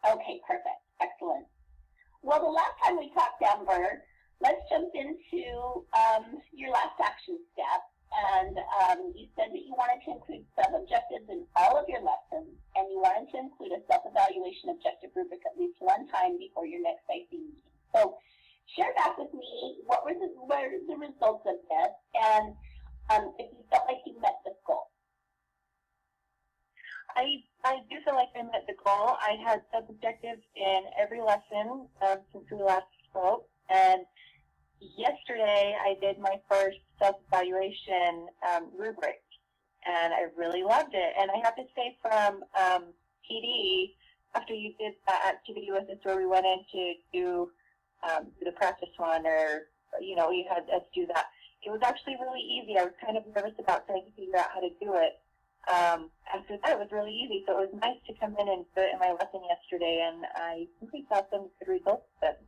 Okay, perfect. Excellent. Well, the last time we talked, Amber, let's jump into your last action step. And you said that you wanted to include sub-objectives in all of your lessons, and you wanted to include a self-evaluation objective rubric at least one time before your next IC meeting. So share back with me what were the results of this, and if you felt like you met this goal. I do feel like I met the goal. I had sub-objectives in every lesson since we last spoke, and yesterday I did my first self-evaluation rubric, and I really loved it. And I have to say from PD, after you did that activity with us where we went in to do the practice one, or, you know, you had us do that, it was actually really easy. I was kind of nervous about trying to figure out how to do it. After that, it was really easy, so it was nice to come in and do it in my lesson yesterday, and I think we saw some good results of it.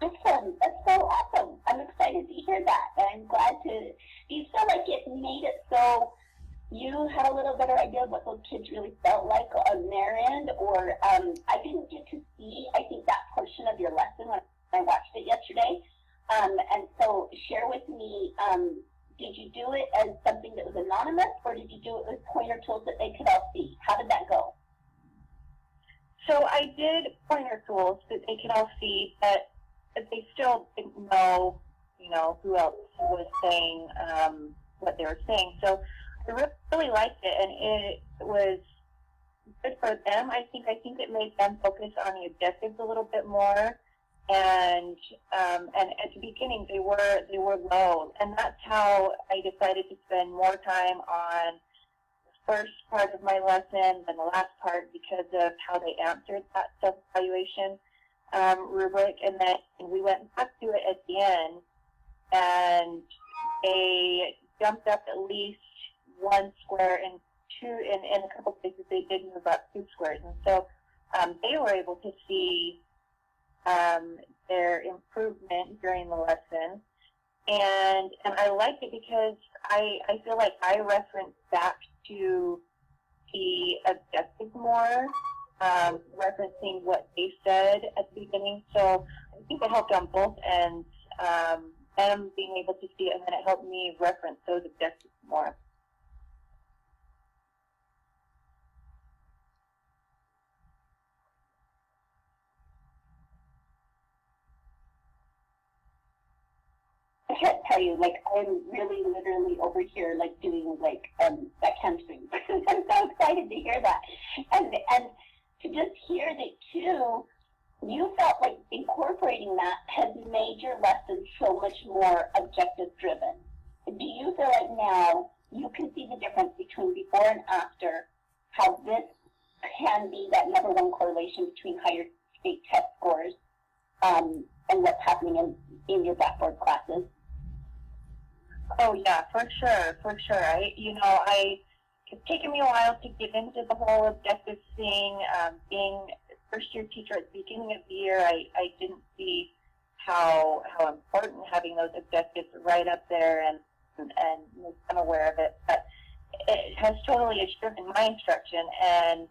Awesome. That's so awesome. I'm excited to hear that. And I'm glad to, do you feel like it made it so you had a little better idea of what those kids really felt like on their end? Or I didn't get to see, I think, that portion of your lesson when I watched it yesterday. And so share with me, did you do it as something that was anonymous, or did you do it with pointer tools that they could all see? How did that go? So I did pointer tools that they could all see, but they still didn't know, you know, who else was saying what they were saying. So I really liked it, and it was good for them. I think it made them focus on the objectives a little bit more. And at the beginning they were low, and that's how I decided to spend more time on the first part of my lesson than the last part, because of how they answered that self-evaluation rubric. And then we went back to it at the end, and they jumped up at least one square, and in a couple places they did move up 2 squares, and so they were able to see their improvement during the lesson, and I like it because I feel like I reference back to the objectives more, referencing what they said at the beginning. So I think it helped on both ends, them being able to see it, and then it helped me reference those objectives more. I can't tell you, like, I'm really literally over here, like, doing, like, that hamstring. I'm so excited to hear that. And to just hear that, too, you felt like incorporating that has made your lesson so much more objective-driven. Do you feel like now you can see the difference between before and after, how this can be that #1 correlation between higher state test scores and what's happening in your Blackboard classes? Oh yeah, for sure. It's taken me a while to get into the whole objective thing. Being a first-year teacher at the beginning of the year, I didn't see how important having those objectives right up there, and I'm aware of it. But it has totally driven my instruction, and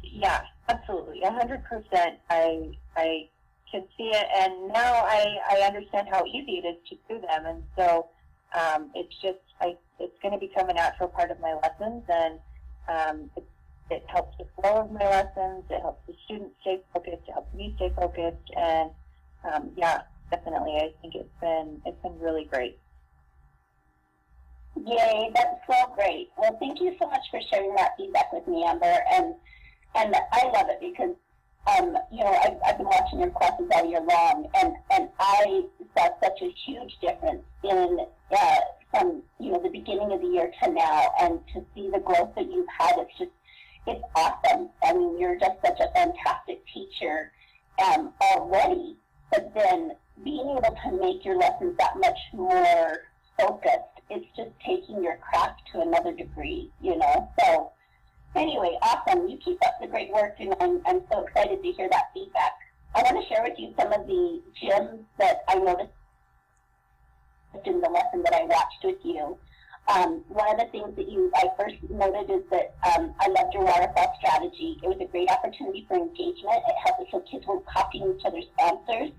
yeah, absolutely, 100%. I can see it, and now I understand how easy it is to do them, and so it's going to become a natural part of my lessons, and it helps the flow of my lessons, it helps the students stay focused, it helps me stay focused, and yeah, definitely, I think it's been really great. Yay, that's so great. Well, thank you so much for sharing that feedback with me, Amber, and I love it because you know, I've been watching your classes all year long, and I saw such a huge difference in from, you know, the beginning of the year to now, and to see the growth that you've had, it's awesome. I mean, you're just such a fantastic teacher already, but then being able to make your lessons that much more focused, it's just taking your craft to another degree, you know, so. Anyway, awesome. You keep up the great work, and I'm so excited to hear that feedback. I want to share with you some of the gems that I noticed in the lesson that I watched with you. One of the things that I first noted is that I loved your waterfall strategy. It was a great opportunity for engagement. It helped us so kids were copying each other's answers,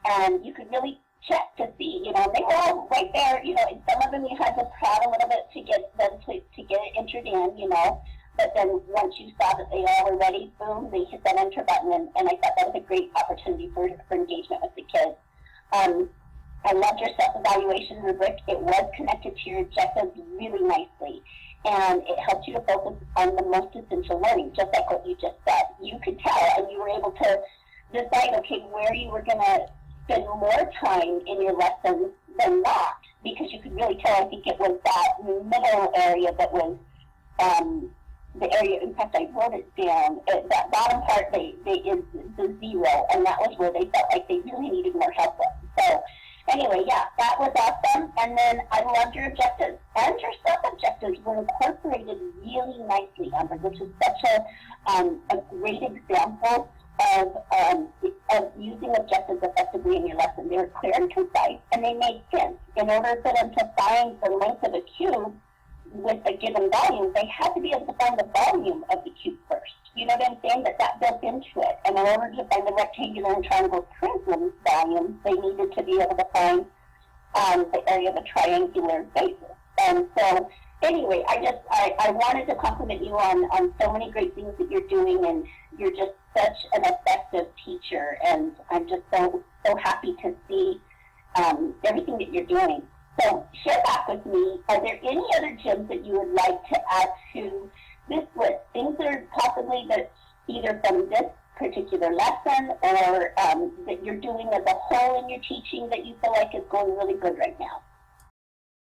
and you could really check to see, they were all right there, and some of them you had to prod a little bit to get them to get it entered in, but then once you saw that they all were ready, boom, they hit that enter button, and I thought that was a great opportunity for engagement with the kids. I loved your self-evaluation rubric. It was connected to your objectives really nicely, and it helped you to focus on the most essential learning, just like what you just said. You could tell, and you were able to decide, okay, where you were going to spend more time in your lessons than not, because you could really tell. I think it was that middle area that was the area. In fact, I wrote it down. That bottom part, they is the 0, and that was where they felt like they really needed more help with. So anyway, yeah, that was awesome. And then I loved your objectives, and your sub-objectives were incorporated really nicely, Amber, which is such a great example of using objectives effectively in your lesson. They were clear and concise, and they made sense. In order for them to find the length of a cube with a given volume, they had to be able to find the volume of the cube first. You know what I'm saying? That built into it. And in order to find the rectangular and triangle prism volumes, they needed to be able to find the area of a triangular basis. And so, anyway, I wanted to compliment you on so many great things that you're doing, and you're just such an effective teacher, and I'm just so happy to see everything that you're doing. So share back with me, are there any other gems that you would like to add to this list? Things that are possibly that either from this particular lesson or that you're doing as a whole in your teaching that you feel like is going really good right now?